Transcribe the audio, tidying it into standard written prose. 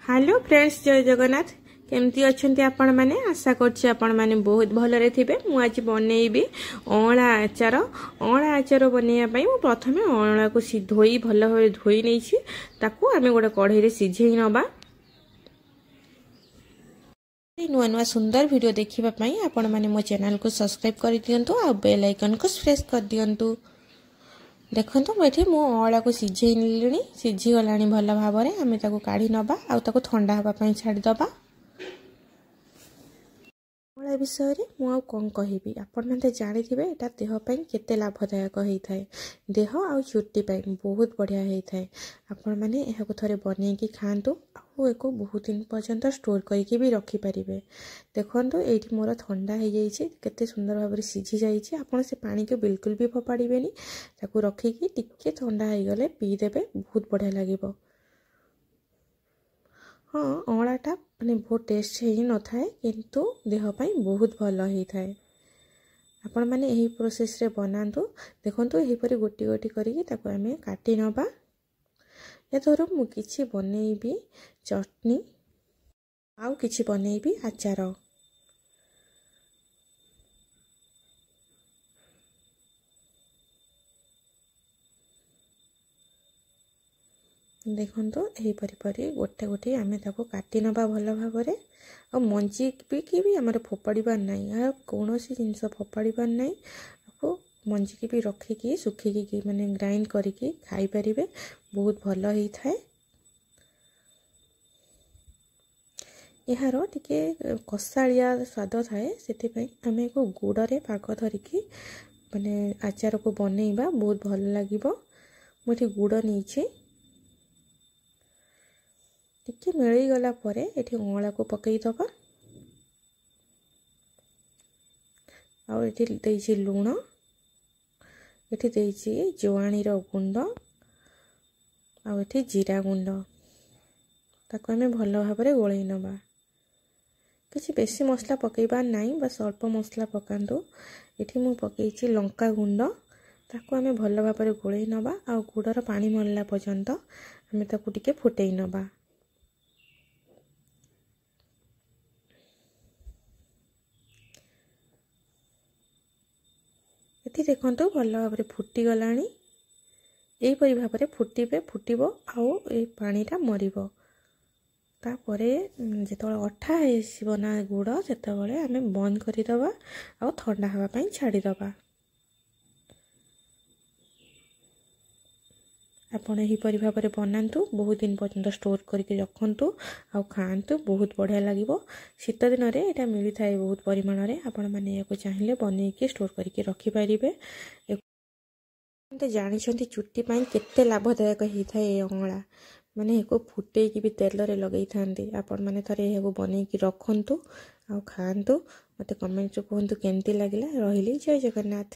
Hello friends, जय जगन्नाथ। केमती अच्छे आपण मैंने आशा करछि आपण मैंने बहुत भलरे थिबे। मु आज बनैबी अँला आचार। अँला आचार बनैया पई मु प्रथमे अँला को धोई भल भाबे धोई नैछि। ताकू आमे गोटे कढ़ई रे सिझेई नबा। नुआ नुआ सुंदर वीडियो देखिबा पई आपण मैंने मो चैनल को सब्सक्राइब कर दियंतु आ बेल आइकन को प्रेस कर दियंतु। देखो मुझे मु अँला को सिझे नी सिझीगला भल भाव में आम काढ़ी नबा आ ठंडा हाँपाई छाड़ीदबा। अँला विषय में कौन कहबी, आपण मैंने जानी थे यहाँ देहपाई केते लाभदायक होता है। देह आ चुट्टी बहुत बढ़िया होता है। आपण मैंने यहाँ थे बनईकी खातु को बहुत दिन पर्यंत स्टोर करके भी रखिपारे। देखो ये मोर ठंडा हो जाइए, केते सुंदर भाव में सिझी जाइए। आपड़ से पानी को बिल्कुल भी फोपाड़े, रखिकी टिके ठंडा हो गले पीदेवे, बहुत बढ़िया लगे। हाँ, अँलाटा माने बहुत टेस्ट ही न थाए किंतु देहपाई बहुत भल होता है। आपण मैंने यही प्रोसेस रे बनातु। देखंतु एहीपरि गोटी गोटी करिकी ताको आमे काटी नबा। या धरो मु किछि बनैबी चटनी आउ किछि बनैबी आचार। देखो यहीपरि गोटे गोटे आम काटी नबा भल भाव में। आ मंजी भी आम फोपाड़बार ना, कौन सी जिनस फोपाड़बार ना। आपको मंजी की भी रखिकी सुखिकी माने ग्राइंड करके खाई पारिबे, बहुत भल होता है। यार टिके कषाड़िया स्वाद थाए, से आम एक गुड़े पाग धरिकी माने आचार को बनैबा बहुत भल लगे। मुझे गुड़ नहीं टिके मिल गला परे एठी अँला को पकई दबा। आ एठी देइछि लूण, एठी देइछि जुआणी रो गुंड, आ एठी जीरा गुंड। ताको हमें भल भाव में गोलई नबा। किछि बेसी मसला पकईबार नाई, बस अल्प मसला पकांतु। एठी मु पकईछि लंका गुंड, ताको हमें भल भाव में गोलई नबा। आ गुड़र पानी मरला पर्यंत हमें ताको टिके फुटई नबा। ये देखो भल भाव में फुटीगला। यहीपरि भाव में फुटब आउ पानीटा मरिब। तापरे जिते अठा होना गुड़ से आम बंद करदे आ ठंडा हाँपाई छाड़ीदबा। आपण यहीपरि भाव में बनातु, बहुत दिन पर्यंत स्टोर करके रखु आ खातु, बहुत बढ़िया लगे। शीत दिन में यहाँ मिली थाए बहुत परिमाण में। आपण मैंने या चाहिए बनईकी स्टोर करके रखिपारे। जानते चुट्टी केते लाभदायक होता है अँला। माने को फुटेकी भी तेल रे लगे था। आपण मैंने थे यहाँ बनईकी रखु आ खातु। मत कमेंट कहतु केमती लगे। रही जय जगन्नाथ।